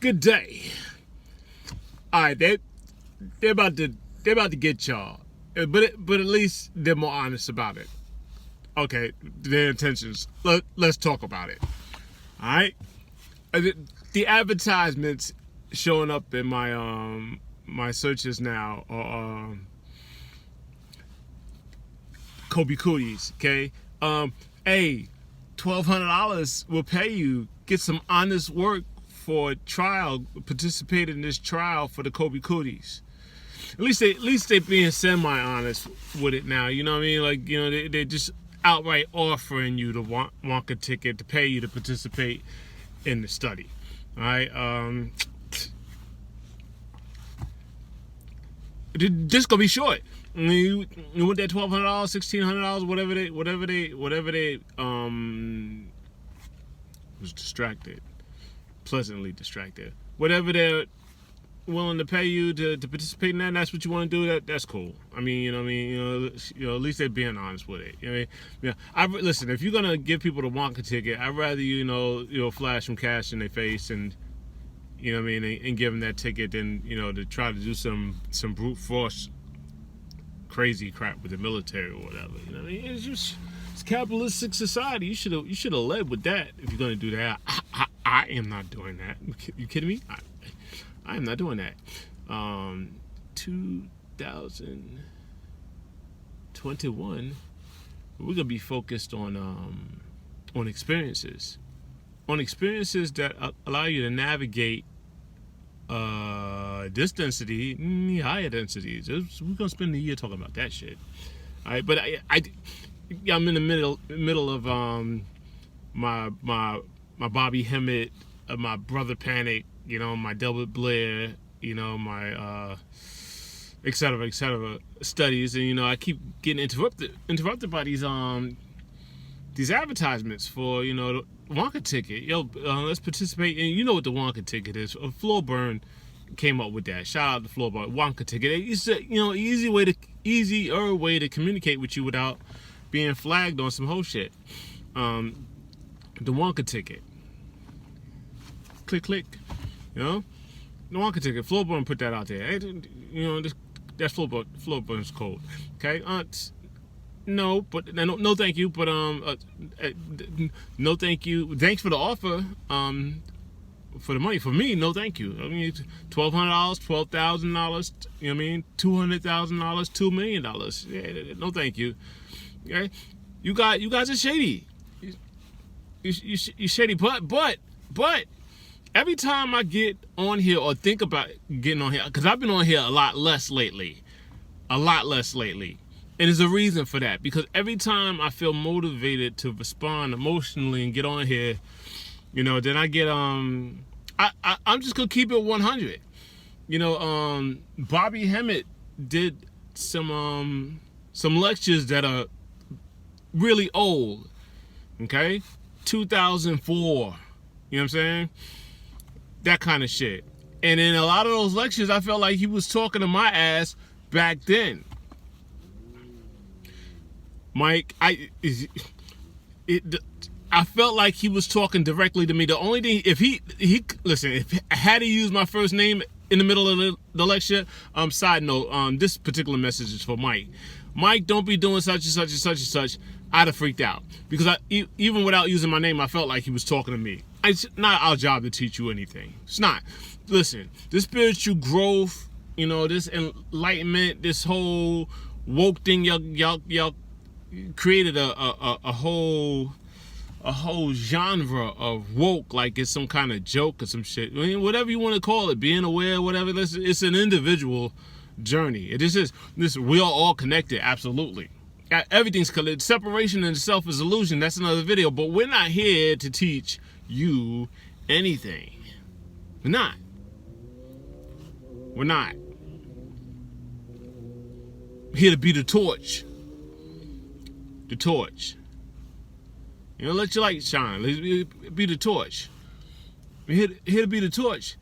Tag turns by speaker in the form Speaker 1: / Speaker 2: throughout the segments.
Speaker 1: Good day. All right, they're about to get y'all, but at least they're more honest about it. Okay, their intentions. Let's talk about it. All right, the advertisements showing up in my searches now are Kobe Cooties. Okay, hey, $1,200 will pay you. Get some honest work for a trial. Participate in this trial for the Kobe Cooties. At least they being semi-honest with it now. You know what I mean? Like, you know, they just outright offering you the Wonka ticket to pay you to participate in the study. All right. This gonna be short. I mean, you want that $1,200, $1,600, whatever they was distracted, pleasantly distracted. Whatever they're willing to pay you to participate in that, and that's what you want to do. That's cool. I mean, you know what I mean. You know, at least they're being honest with it. You know what I mean? Listen. If you're gonna give people the Wonka ticket, I'd rather you flash some cash in their face and you know what I mean, and give them that ticket than to try to do some brute force crazy crap with the military or whatever. You know what I mean? It's capitalistic society. You should have led with that if you're gonna do that. I am not doing that. You kidding me? I am not doing that. 2021, we're gonna be focused on experiences, that allow you to navigate this density, higher densities. We're gonna spend the year talking about that shit. All right, but I'm in the middle of my Bobby Hemmett, my Brother Panic, my Delbert Blair, my et cetera, studies, and I keep getting interrupted by these advertisements for the Wonka ticket. Let's participate. And you know what the Wonka ticket is? Floorburn came up with that. Shout out to Floorburn. Wonka ticket. It's easier way to communicate with you without being flagged on some whole shit. The Wonka ticket. Click. The Wonka ticket. Floorburn put that out there. That's Floorburn's code. Okay. No, but no, thank you. But no, thank you. Thanks for the offer. For the money, for me, no, thank you. I mean, $1,200, $12,000. You know what I mean? $200,000, $2 million. Yeah, no, thank you. Okay, you guys are shady. You shady, but every time I get on here or think about getting on here, because I've been on here a lot less lately. And there's a reason for that, because every time I feel motivated to respond emotionally and get on here, then I get I'm just gonna keep it 100. Bobby Hemmett did some lectures that are really old. Okay, 2004. You know what I'm saying? That kind of shit. And in a lot of those lectures, I felt like he was talking to my ass back then. Mike, I felt like he was talking directly to me. The only thing, if I had to use my first name in the middle of the lecture, side note, this particular message is for Mike. Mike, don't be doing such and such and such and such. I'd have freaked out, because even without using my name, I felt like he was talking to me. It's not our job to teach you anything. It's not. Listen, this spiritual growth, this enlightenment, this whole woke thing, y'all created a whole genre of woke, like it's some kind of joke or some shit. I mean, whatever you want to call it, being aware, whatever. It's an individual journey. We are all connected, absolutely. Everything's connected. Separation in itself is illusion. That's another video. But we're not here to teach you anything. We're not. We're here to be the torch. The torch. Let your light shine. Be the torch. We're here to be the torch.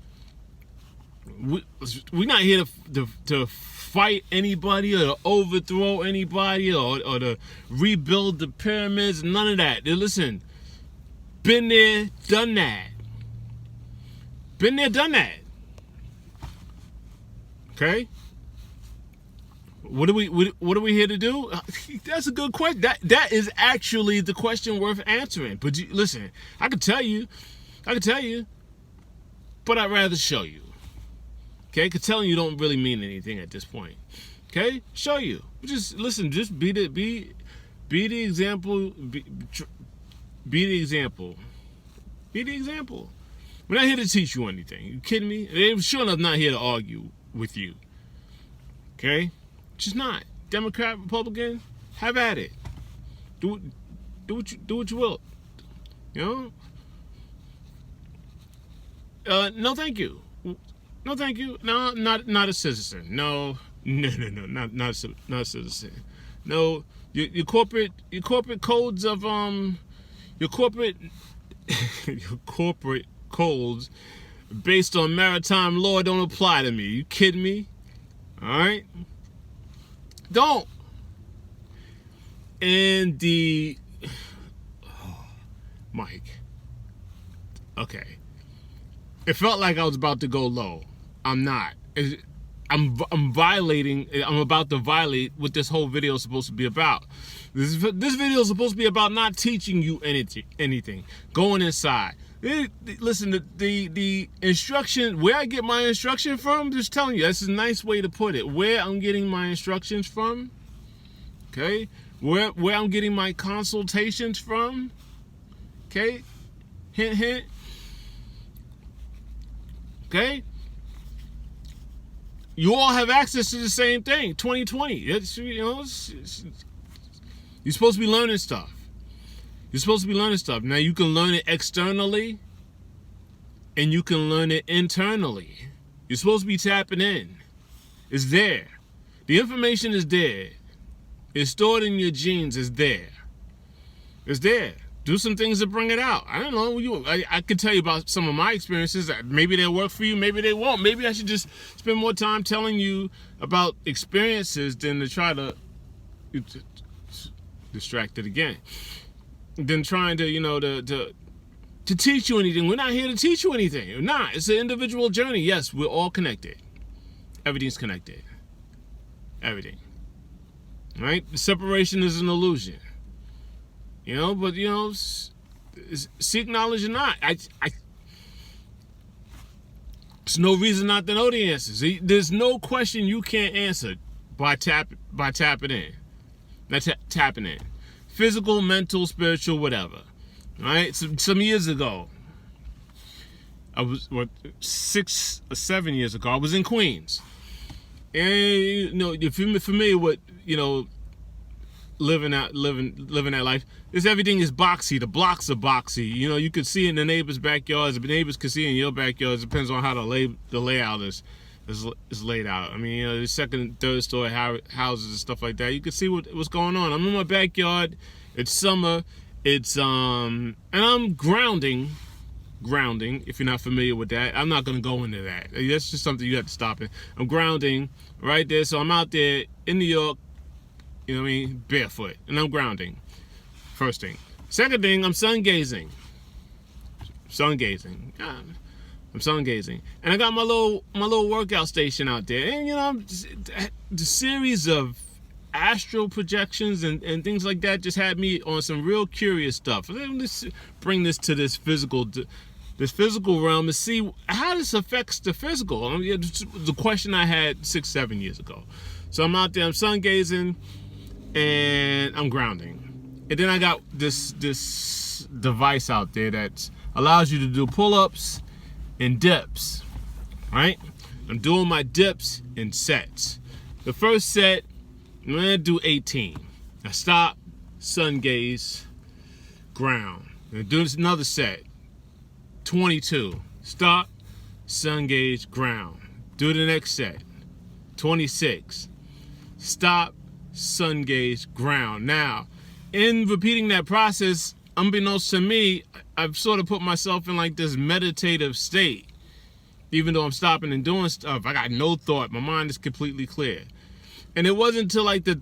Speaker 1: We're not here to fight anybody or to overthrow anybody or to rebuild the pyramids. None of that. Listen, been there, done that. Been there, done that. Okay. What are we here to do? That's a good question. That is actually the question worth answering. But listen, I can tell you, but I'd rather show you. Okay, because telling you don't really mean anything at this point. Okay, show you. Just listen. Just be the example. Be the example. Be the example. We're not here to teach you anything. You kidding me? They're sure enough not here to argue with you. Okay, just not. Democrat, Republican, have at it. Do what you will. You know. No, thank you. No, thank you. No, not a citizen. No, not a citizen. No, your corporate codes of your corporate codes based on maritime law don't apply to me. You kidding me? All right, don't. And Mike. Okay. It felt like I was about to go low. I'm not. I'm violating. I'm about to violate what this whole video is supposed to be about. This video is supposed to be about not teaching you anything. Going inside. Listen, the instruction, where I get my instruction from, just telling you, that's a nice way to put it. Where I'm getting my instructions from, okay? Where I'm getting my consultations from, okay? Hint, hint. Okay? You all have access to the same thing. 2020. You're supposed to be learning stuff. You're supposed to be learning stuff. Now you can learn it externally and you can learn it internally. You're supposed to be tapping in. It's there. The information is there. It's stored in your genes. It's there. It's there. Do some things to bring it out. I don't know. I could tell you about some of my experiences. Maybe they'll work for you. Maybe they won't. Maybe I should just spend more time telling you about experiences than to try to distract it again. Than trying to teach you anything. We're not here to teach you anything. We're not. It's an individual journey. Yes, we're all connected. Everything's connected. Everything. Right? The separation is an illusion. But seek knowledge or not. There's no reason not to know the answers. There's no question you can't answer by tapping in. That's tapping in. Physical, mental, spiritual, whatever. All right. Some years ago, I was 6 or 7 years ago. I was in Queens, and if you're familiar with living that life, everything is boxy. The blocks are boxy. You could see it in the neighbors' backyards. The neighbors could see it in your backyards. It depends on how the layout is laid out. I mean, the second, third story houses and stuff like that. You can see what's going on. I'm in my backyard. It's summer. It's and I'm grounding. If you're not familiar with that, I'm not gonna go into that. That's just something you have to stop it. I'm grounding right there. So I'm out there in New York. Barefoot, and I'm grounding. First thing. Second thing, I'm sun gazing. I'm sun gazing, and I got my little workout station out there, and the series of astral projections and things like that just had me on some real curious stuff. Let's bring this to this physical realm and see how this affects the physical. The question I had 6-7 years ago. So I'm out there, I'm sun gazing, and I'm grounding. And then I got this device out there that allows you to do pull-ups and dips, right? I'm doing my dips in sets. The first set, I'm gonna do 18. I stop, sun gaze, ground. I'm gonna do another set, 22. Stop, sun gaze, ground. Do the next set, 26. Stop, sun gaze, ground. Now, in repeating that process, unbeknownst to me, I've sort of put myself in like this meditative state. Even though I'm stopping and doing stuff, I got no thought. My mind is completely clear. And it wasn't until like the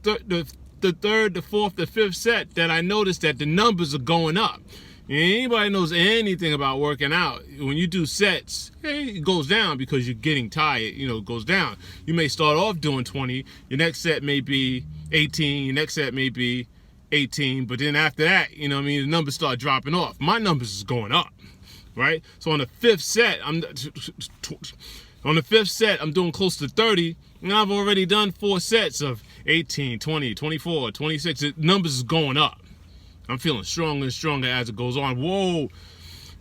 Speaker 1: third, the fourth, the fifth set that I noticed that the numbers are going up. Anybody knows anything about working out, when you do sets, it goes down because you're getting tired. It goes down. You may start off doing 20. Your next set may be 18. Your next set may be 18. But then after that, the numbers start dropping off. My numbers is going up, right? So on the fifth set, I'm doing close to 30. And I've already done 4 sets of 18, 20, 24, 26. The numbers is going up. I'm feeling stronger and stronger as it goes on. Whoa,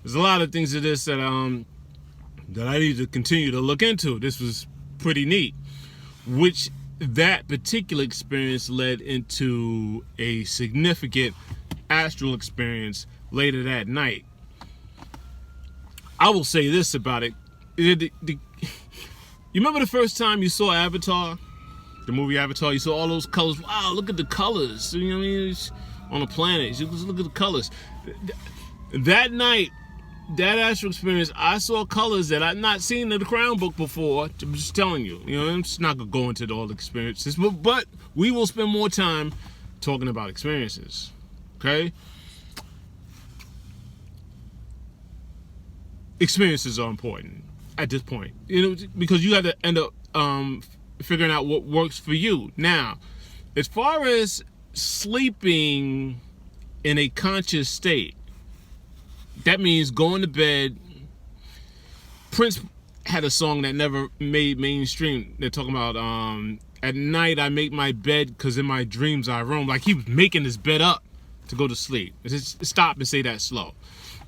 Speaker 1: there's a lot of things to this that I need to continue to look into. This was pretty neat, which that particular experience led into a significant astral experience later that night. I will say this about it. You remember the first time you saw Avatar? The movie Avatar, you saw all those colors. Wow, look at the colors. You know what I mean? It's on the planet. You just look at the colors. That night, that astral experience, I saw colors that I've not seen in the Crown Book before. I'm just telling you. I'm just not going to go into all the experiences. But we will spend more time talking about experiences. Okay? Experiences are important at this point. Because you have to end up figuring out what works for you. Now, as far as sleeping in a conscious state, that means going to bed. Prince had a song that never made mainstream. They're talking about at night I make my bed because in my dreams I roam. Like he was making his bed up to go to sleep. Just stop and say that slow.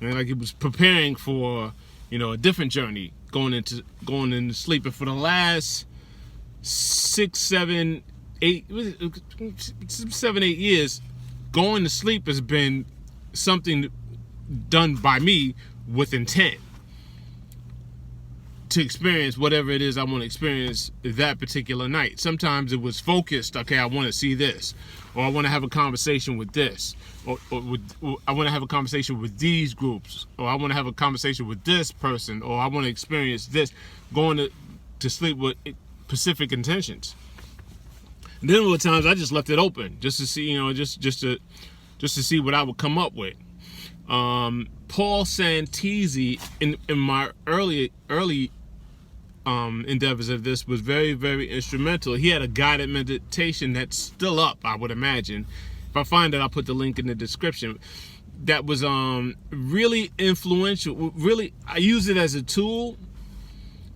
Speaker 1: And like he was preparing for a different journey going into sleep. And for the last 7, 8 years, going to sleep has been something done by me with intent to experience whatever it is I want to experience that particular night. Sometimes it was focused. Okay, I want to see this, or I want to have a conversation with this, or I want to have a conversation with these groups, or I want to have a conversation with this person, or I want to experience this. Going to sleep with specific intentions. And then there were times I just left it open just to see, just to see what I would come up with. Paul Santisi in my early endeavors of this was very, very instrumental. He had a guided meditation that's still up, I would imagine. If I find it, I'll put the link in the description. That was really influential. Really, I use it as a tool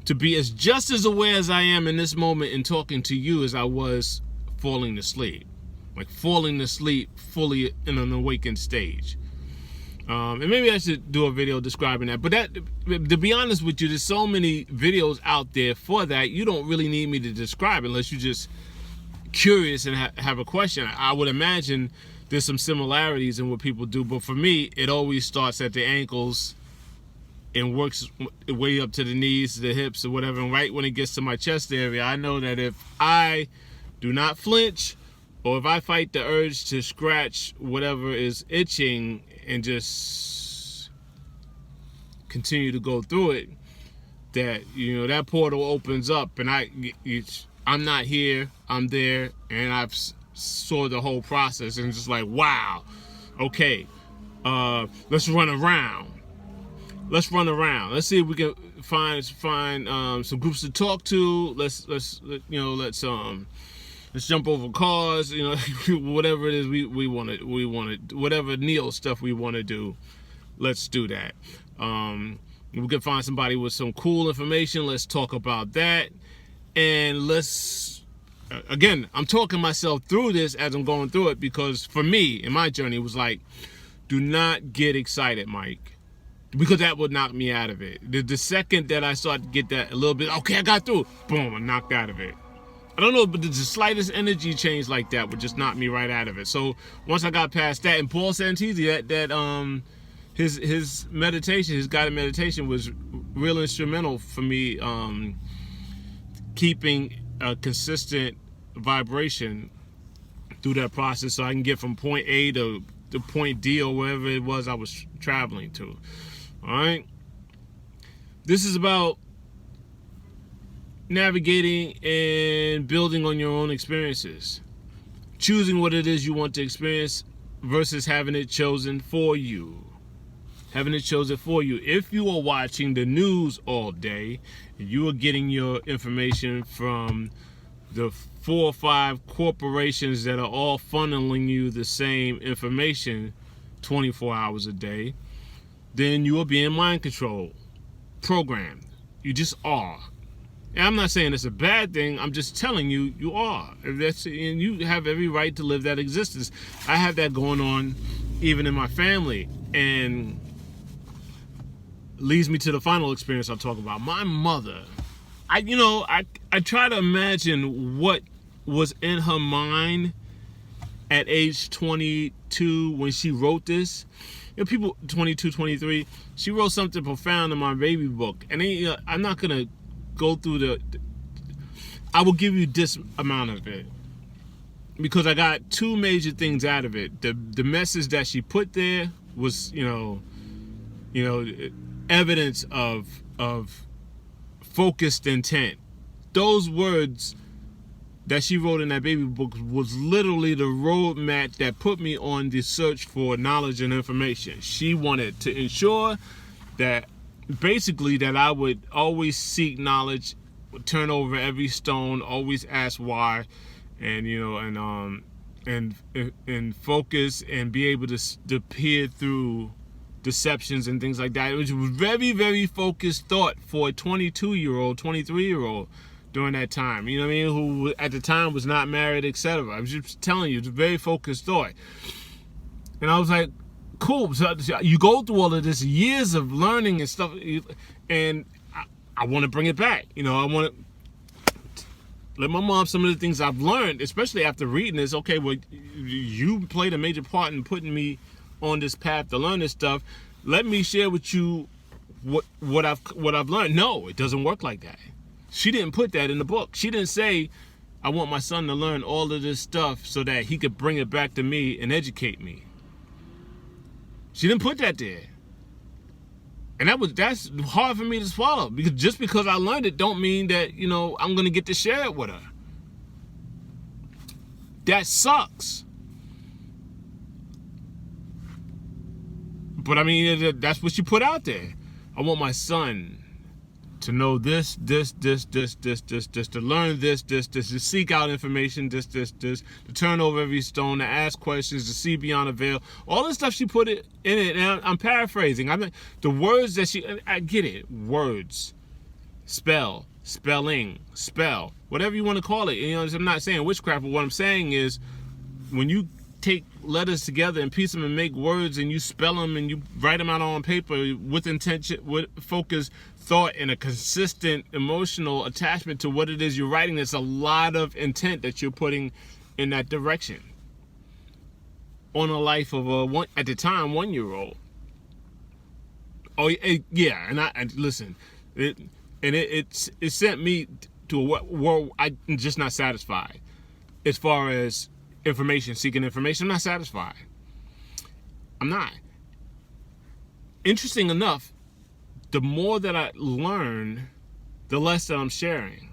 Speaker 1: to be just as aware as I am in this moment in talking to you as I was falling to sleep. Like falling to sleep fully in an awakened stage. And maybe I should do a video describing that. But to be honest with you, there's so many videos out there for that. You don't really need me to describe it unless you're just curious and have a question. I would imagine there's some similarities in what people do. But for me, it always starts at the ankles and works way up to the knees, the hips, or whatever. And right when it gets to my chest area, I know that if I do not flinch, or if I fight the urge to scratch whatever is itching and just continue to go through it, that that portal opens up, and I'm not here, I'm there, and I've saw the whole process, and just like, wow, okay, let's run around. Let's see if we can find some groups to talk to. Let's jump over cars, whatever it is we want to, whatever Neo stuff we want to do, let's do that. We can find somebody with some cool information. Let's talk about that. And again, I'm talking myself through this as I'm going through it, because for me, in my journey, it was like, do not get excited, Mike, because that would knock me out of it. The second that I start to get that a little bit, okay, I got through, boom, I'm knocked out of it. I don't know, but the slightest energy change like that would just knock me right out of it. So once I got past that, and Paul Santisi, his meditation, his guided meditation, was real instrumental for me keeping a consistent vibration through that process, so I can get from point A to point D, or wherever it was I was traveling to. All right, this is about navigating and building on your own experiences, choosing what it is you want to experience versus having it chosen for you. Heaven has chose it for you. If you are watching the news all day, you are getting your information from the 4 or 5 corporations that are all funneling you the same information 24 hours a day, then you are being mind controlled, programmed. You just are. And I'm not saying it's a bad thing. I'm just telling you, you are. And you have every right to live that existence. I have that going on even in my family. And leads me to the final experience I'll talk about. My mother, I try to imagine what was in her mind at age 22 when she wrote this. People 22, 23, she wrote something profound in my baby book. And I'm not going to go through I will give you this amount of it, because I got 2 major things out of it. The message that she put there was, evidence of focused intent. Those words that she wrote in that baby book was literally the roadmap that put me on the search for knowledge and information. She wanted to ensure that basically that I would always seek knowledge, turn over every stone, always ask why, and and focus and be able to peer through deceptions and things like that. It was very, very focused thought for a 22-year-old, 23-year-old during that time. You know what I mean? Who at the time was not married, etc. I was just telling you, it's a very focused thought. And I was like, cool. So you go through all of this, years of learning and stuff, and I want to bring it back. I want to let my mom some of the things I've learned, especially after reading this. Okay, well, you played a major part in putting me on this path to learn this stuff. Let me share with you what I've learned. No, it doesn't work like that. She didn't put that in the book. She didn't say, I want my son to learn all of this stuff so that he could bring it back to me and educate me. She didn't put that there. And that's hard for me to swallow, because just because I learned it don't mean that, I'm going to get to share it with her. That sucks. But I mean, that's what she put out there. I want my son to know this, to learn this, to seek out information, this, to turn over every stone, to ask questions, to see beyond a veil. All the stuff she put it in it, and I'm paraphrasing. The words that I get it. Words, spelling, spell, whatever you want to call it. I'm not saying witchcraft, but what I'm saying is, when you take letters together and piece them and make words, and you spell them and you write them out on paper with intention, with focus, thought, and a consistent emotional attachment to what it is you're writing, there's a lot of intent that you're putting in that direction on a life of at the time 1-year-old. Oh yeah, and I listen, it sent me to a world I'm just not satisfied as far as seeking information. I'm not satisfied. I'm not. Interesting enough, the more that I learn, the less that I'm sharing.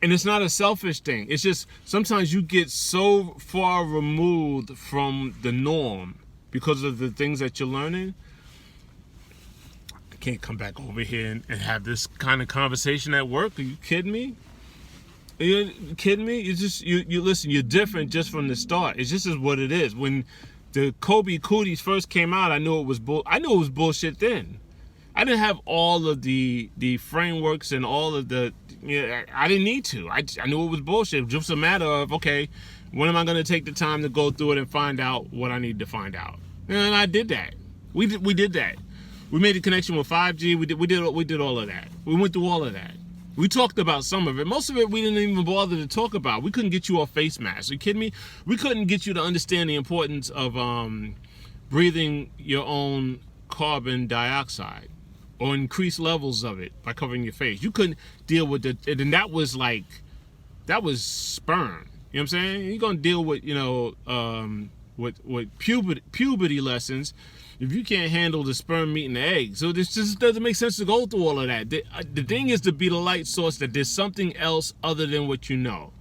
Speaker 1: And it's not a selfish thing. It's just sometimes you get so far removed from the norm because of the things that you're learning. I can't come back over here and have this kind of conversation at work. Are you kidding me? Are you kidding me? You listen, you're different just from the start. It's just as what it is. When the Kobe Cooties first came out, I knew it was bullshit then. I didn't have all of the frameworks and all of the, I didn't need to. I knew it was bullshit. It was just a matter of, okay, when am I going to take the time to go through it and find out what I need to find out? And I did that. We did that. We made a connection with 5G. We did all of that. We went through all of that. We talked about some of it. Most of it we didn't even bother to talk about. We couldn't get you off face masks. Are you kidding me? We couldn't get you to understand the importance of breathing your own carbon dioxide or increase levels of it by covering your face. You couldn't deal with it. And that was sperm. You know what I'm saying? You're going to deal with, with puberty lessons if you can't handle the sperm meeting the egg. So this just doesn't make sense to go through all of that. The thing is to be the light source, that there's something else other than what you know.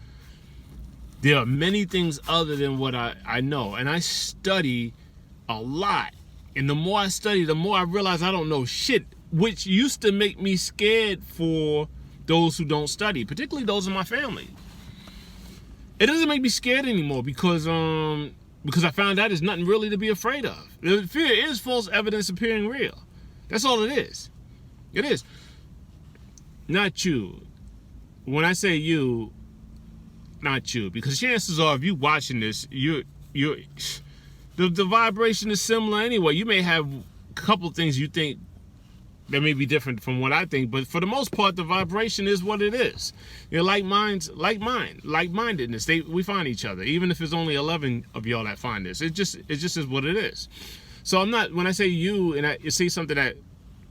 Speaker 1: There are many things other than what I know. And I study a lot. And the more I study, the more I realize I don't know shit, which used to make me scared for those who don't study, particularly those in my family. It doesn't make me scared anymore because I found out there's nothing really to be afraid of. Fear is false evidence appearing real. That's all it is. It is. Not you. When I say you, not you, because chances are, if you watching this, the vibration is similar anyway. You may have a couple things you think that may be different from what I think, but for the most part, the vibration is what it is. You know, like mindedness. We find each other, even if it's only 11 of y'all that find this. It just is what it is. So I'm not, when I say you and I say something that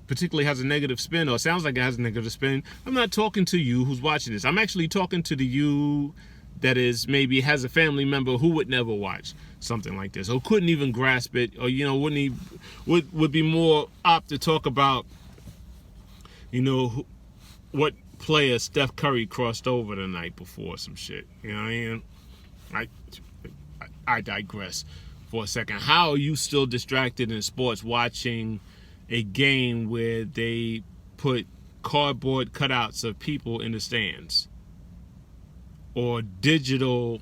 Speaker 1: particularly has a negative spin or sounds like it has a negative spin, I'm not talking to you who's watching this. I'm actually talking to the you that is maybe has a family member who would never watch something like this or couldn't even grasp it, or would be more apt to talk about what player Steph Curry crossed over the night before, some shit. You know what I mean? I digress for a second. How are you still distracted in sports watching a game where they put cardboard cutouts of people in the stands or digital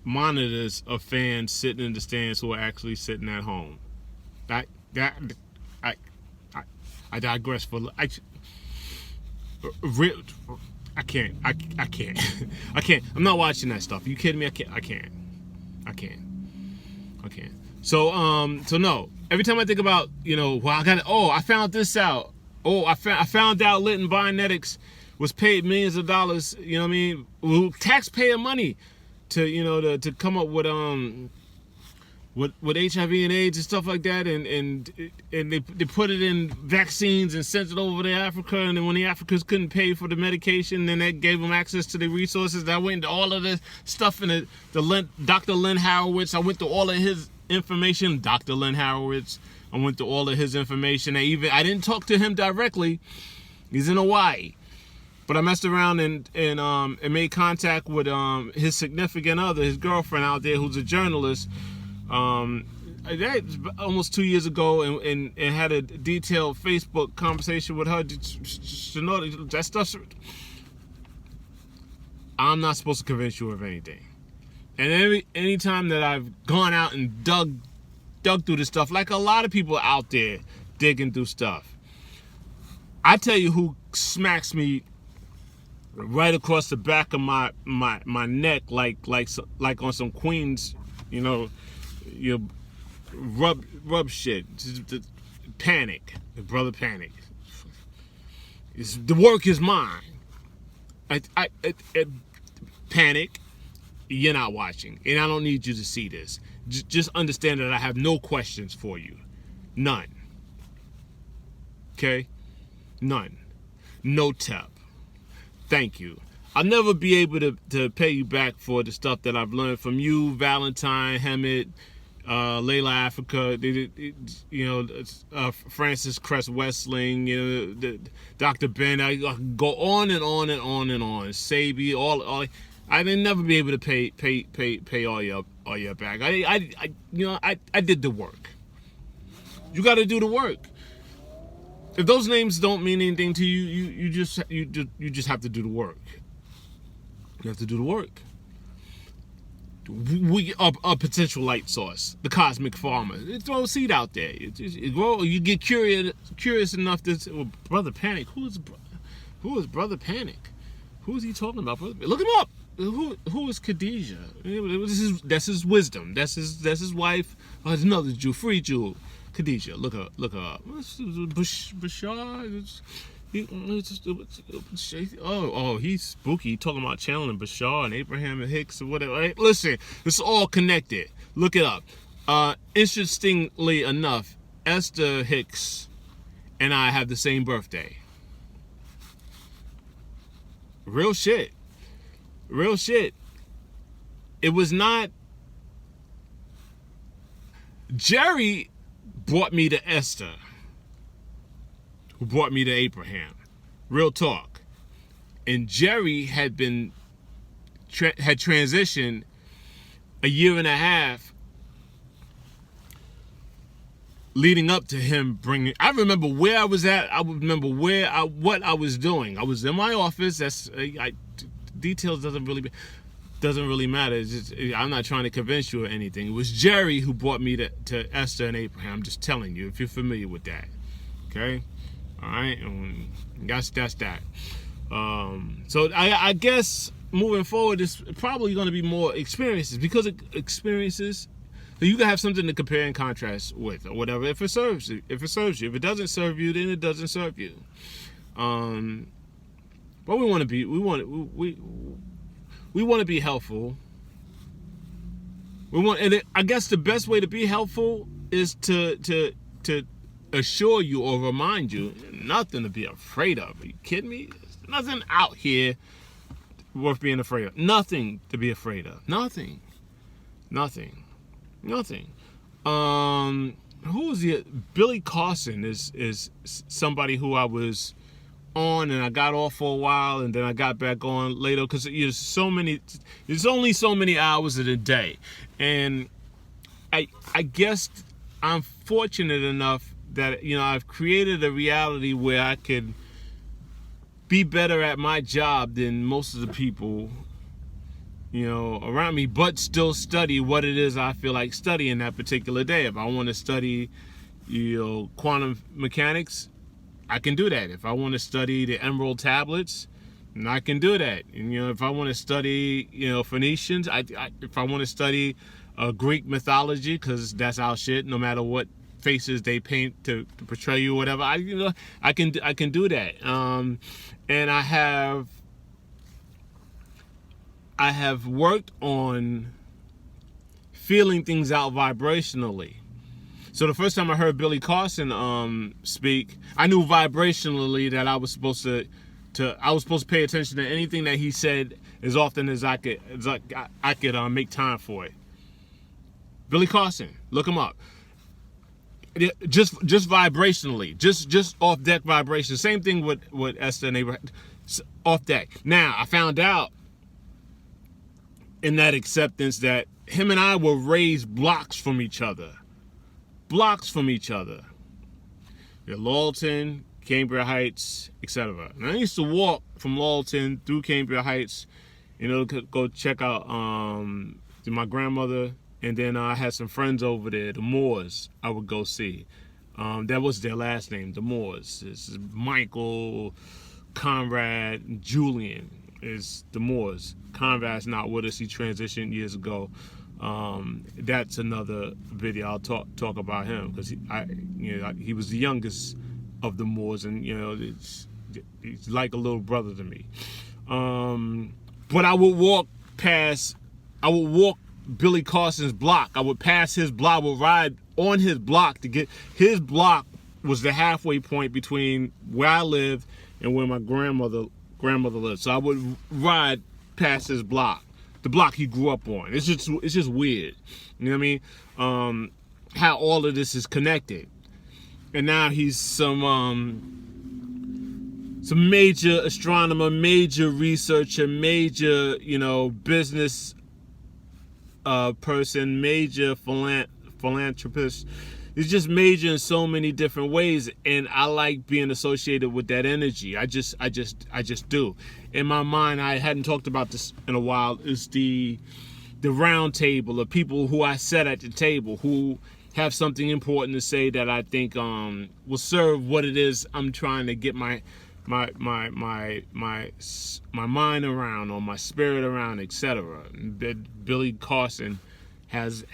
Speaker 1: monitors of fans sitting in the stands who are actually sitting at home? I digress for I can't. I can't. I'm not watching that stuff. Are you kidding me? I can't. So no. Every time I think about, I found this out. I found out Litton Bionetics was paid millions of dollars, you know what I mean, taxpayer money to come up with HIV and AIDS and stuff like that, and they put it in vaccines and sent it over to Africa, and then when the Africans couldn't pay for the medication, then that gave them access to the resources. I went into all of this stuff in Dr. Len Horowitz. I went through all of his information. Dr. Len Horowitz. I went through all of his information. I didn't talk to him directly. He's in Hawaii. But I messed around and made contact with his significant other, his girlfriend out there, who's a journalist. Almost 2 years ago, and had a detailed Facebook conversation with her to know that stuff. I'm not supposed to convince you of anything. And any time that I've gone out and dug through this stuff, like a lot of people out there digging through stuff, I tell you who smacks me right across the back of my neck, like on some Queens, rub shit. Panic, brother, panic. The work is mine. I panic. You're not watching, and I don't need you to see this. Just understand that I have no questions for you, none. Okay, none. No tap. Thank you. I'll never be able to pay you back for the stuff that I've learned from you, Valentine, Hemet, Layla Africa, Francis Cress Westling, Dr. Ben. I go on and on and on and on. Sabi, all. I may never be able to pay all your back. I did the work. You got to do the work. If those names don't mean anything to you, you just have to do the work. You have to do the work. We a potential light source, the cosmic farmer. Throw a seed out there. You get curious enough to say, well, Brother Panic. Who is Brother Panic? Who is he talking about? Look him up. Who is Khadijah? That's his wisdom. That's his wife. Oh, there's another Jew, free Jew. Khadijah, look her up. Bashar. He's spooky. He's talking about channeling Bashar and Abraham and Hicks or whatever. Right? Listen, it's all connected. Look it up. Interestingly enough, Esther Hicks and I have the same birthday. Real shit. It was not. Jerry brought me to Esther, who brought me to Abraham. Real talk. And Jerry had transitioned a year and a half leading up to him bringing. I remember where I was at. I remember what I was doing. I was in my office. Details doesn't really matter. It's just, I'm not trying to convince you or anything. It was Jerry who brought me to Esther and Abraham. I'm just telling you if you're familiar with that. Okay, all right, and that's that. So I guess moving forward, it's probably going to be more experiences, because of experiences. So you can have something to compare and contrast with, or whatever. If it serves you, if it doesn't serve you, then it doesn't serve you. But we want to be helpful. I guess the best way to be helpful is to assure you or remind you, nothing to be afraid of. Are you kidding me? There's nothing out here worth being afraid of. Nothing to be afraid of. Nothing. Who was the Billy Carson is somebody who I was on and I got off for a while and then I got back on later, because there's only so many hours in a day, and I guess I'm fortunate enough that I've created a reality where I could be better at my job than most of the people around me, but still study what it is I feel like studying that particular day. If I want to study, quantum mechanics, I can do that. If I want to study the Emerald tablets, I can do that. And if I want to study, Phoenicians, if I want to study Greek mythology, because that's our shit. No matter what faces they paint to portray you, or whatever, I can do that. And I have worked on feeling things out vibrationally. So the first time I heard Billy Carson speak, I knew vibrationally that I was supposed to pay attention to anything that he said as often as I could make time for it. Billy Carson, look him up. Just vibrationally, just off deck vibration. Same thing with Esther and Abraham, off deck. Now I found out in that acceptance that him and I were raised blocks from each other. Lawton, Cambria Heights, etc. And I used to walk from Lawton through Cambria Heights, go check out my grandmother, and then I had some friends over there, the Moores. I would go see. That was their last name, the Moores. This is Michael, Conrad, Julian is the Moores. Conrad's not with us. He transitioned years ago. That's another video. I'll talk about him, because he was the youngest of the Moores, and he's like a little brother to me. But I would walk Billy Carson's block. I would pass his block. I would ride on his block to get his block. Was the halfway point between where I lived and where my grandmother lived. So I would ride past his block, the block he grew up on. It's just weird. You know what I mean? How all of this is connected. And now he's some major astronomer, major researcher, major, business person, major philanthropist. He's just major in so many different ways, and I like being associated with that energy. I just do. In my mind, I hadn't talked about this in a while, is the round table of people who I set at the table, who have something important to say that I think will serve what it is I'm trying to get my mind around, or my spirit around, etc. Billy Carson has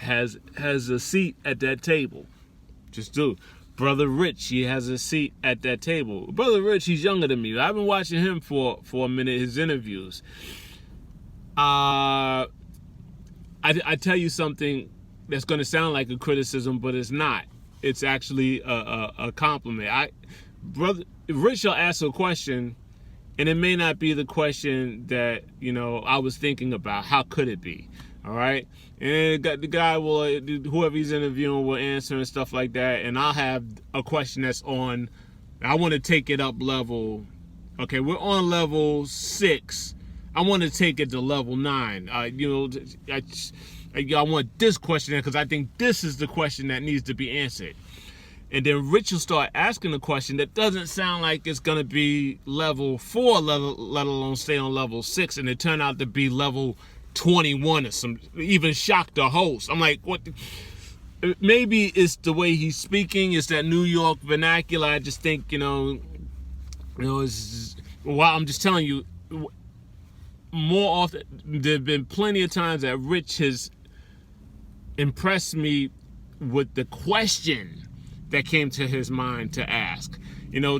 Speaker 1: a seat at that table. Just do. Brother Rich, he has a seat at that table. Brother Rich, he's younger than me. I've been watching him for a minute, his interviews. I tell you something that's going to sound like a criticism, but it's not. It's actually a compliment. Brother Rich will ask a question, and it may not be the question that I was thinking about. How could it be? All right, and the guy will, whoever he's interviewing, will answer and stuff like that, and I'll have a question that's on. I want to take it up level. Okay, we're on level 6. I want to take it to level 9. I want this question because I think this is the question that needs to be answered. And then Rich will start asking a question that doesn't sound like it's going to be level 4, let alone stay on level 6, and it turned out to be level 21 or some, even shocked the host. I'm like, what? Maybe it's the way he's speaking. It's that New York vernacular. I just think, it's, well, I'm just telling you, more often, there have been plenty of times that Rich has impressed me with the question that came to his mind to ask. In the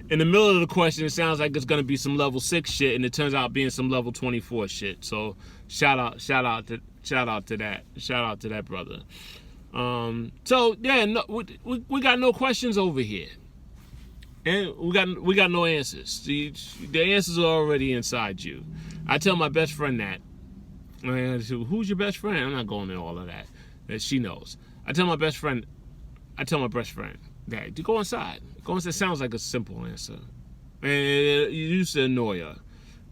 Speaker 1: middle of the question, it sounds like it's going to be some level 6 shit, and it turns out being some level 24 shit. So shout out to that brother. So yeah, no, we got no questions over here, and we got no answers. The answers are already inside you. I tell my best friend that. Who's your best friend? I'm not going into all of that. That she knows. I tell my best friend that to go inside. Go inside sounds like a simple answer, and it used to annoy her.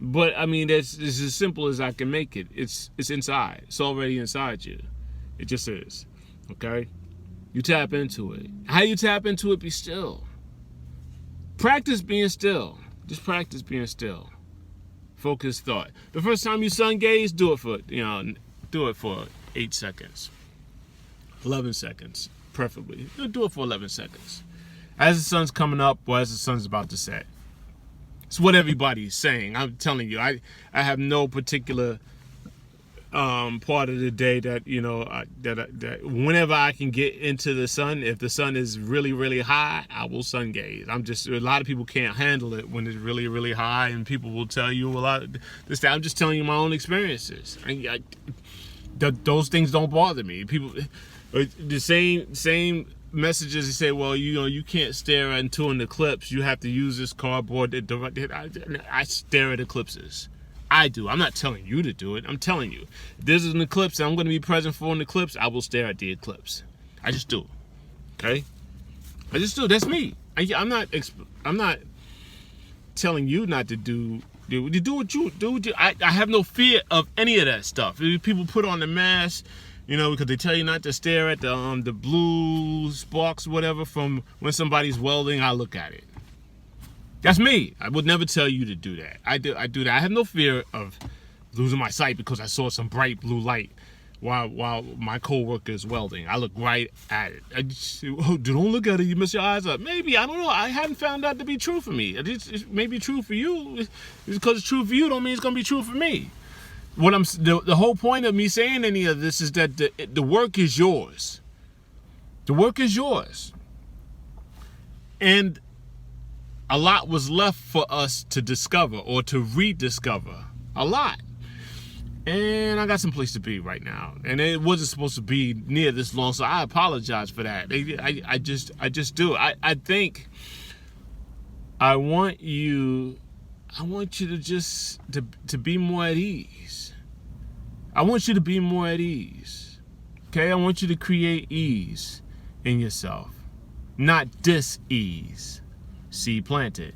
Speaker 1: But I mean, it's as simple as I can make it. It's inside. It's already inside you. It just is. Okay? You tap into it. How you tap into it? Be still. Practice being still. Just practice being still. Focus thought. The first time you sun gaze, do it for 8 seconds. 11 seconds, preferably. Do it for 11 seconds. As the sun's coming up or as the sun's about to set. It's what everybody's saying. I'm telling you, I have no particular part of the day that that whenever I can get into the sun, if the sun is really, really high, I will sun gaze. A lot of people can't handle it when it's really, really high, and people will tell you a lot of this. I'm just telling you my own experiences. Those things don't bother me. People, the same messages, they say, well, you can't stare into an eclipse. You have to use this cardboard. I stare at eclipses. I do. I'm not telling you to do it. I'm telling you, if there's an eclipse and I'm going to be present for an eclipse, I will stare at the eclipse. I just do. Okay? I just do. That's me. I'm not telling you not to do. You do what you do. I have no fear of any of that stuff. People put on the mask, because they tell you not to stare at the blue sparks, whatever, from when somebody's welding. I look at it. That's me. I would never tell you to do that. I do that. I have no fear of losing my sight because I saw some bright blue light while my coworker is welding. I look right at it. Don't look at it. You mess your eyes up. Maybe. I don't know. I hadn't found that to be true for me. It may be true for you. It's because it's true for you don't mean it's going to be true for me. The whole point of me saying any of this is that the work is yours. The work is yours. And a lot was left for us to discover or to rediscover. A lot. And I got some place to be right now. And it wasn't supposed to be near this long, so I apologize for that. I just do. I think I want you to just to be more at ease. I want you to be more at ease. Okay? I want you to create ease in yourself, not dis-ease. Seed planted.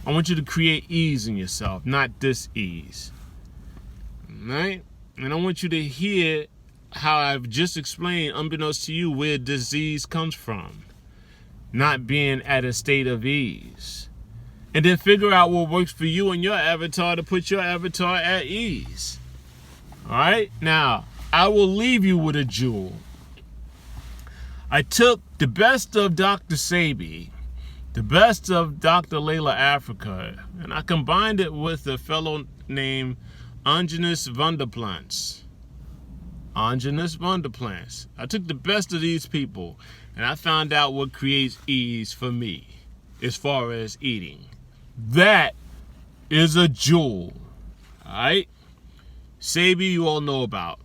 Speaker 1: I want you to create ease in yourself, not dis-ease. Right? And I want you to hear how I've just explained, unbeknownst to you, where disease comes from. Not being at a state of ease. And then figure out what works for you and your avatar to put your avatar at ease. Alright? Now, I will leave you with a jewel. I took the best of Dr. Sebi, the best of Dr. Llaila Afrika, and I combined it with a fellow named Anjanus van der Plans. Anjanus van der Plans. I took the best of these people, and I found out what creates ease for me as far as eating. That is a jewel. Alright? Sebi, you all know about.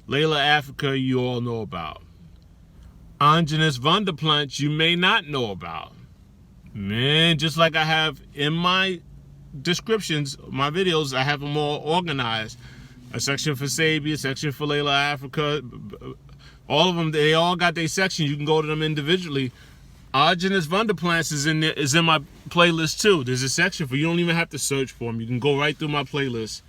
Speaker 1: Llaila Afrika, you all know about. Anjanus van der Plans, you may not know about. Man, just like I have in my descriptions, my videos, I have them all organized. A section for Sebi, a section for Llaila Afrika. All of them, they all got their section. You can go to them individually. Anjanus van der Plans is in my playlist too. There's a section for you. Don't even have to search for them. You can go right through my playlist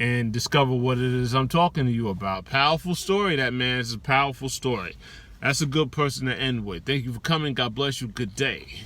Speaker 1: and discover what it is I'm talking to you about. Powerful story, that man. It's a powerful story. That's a good person to end with. Thank you for coming. God bless you. Good day.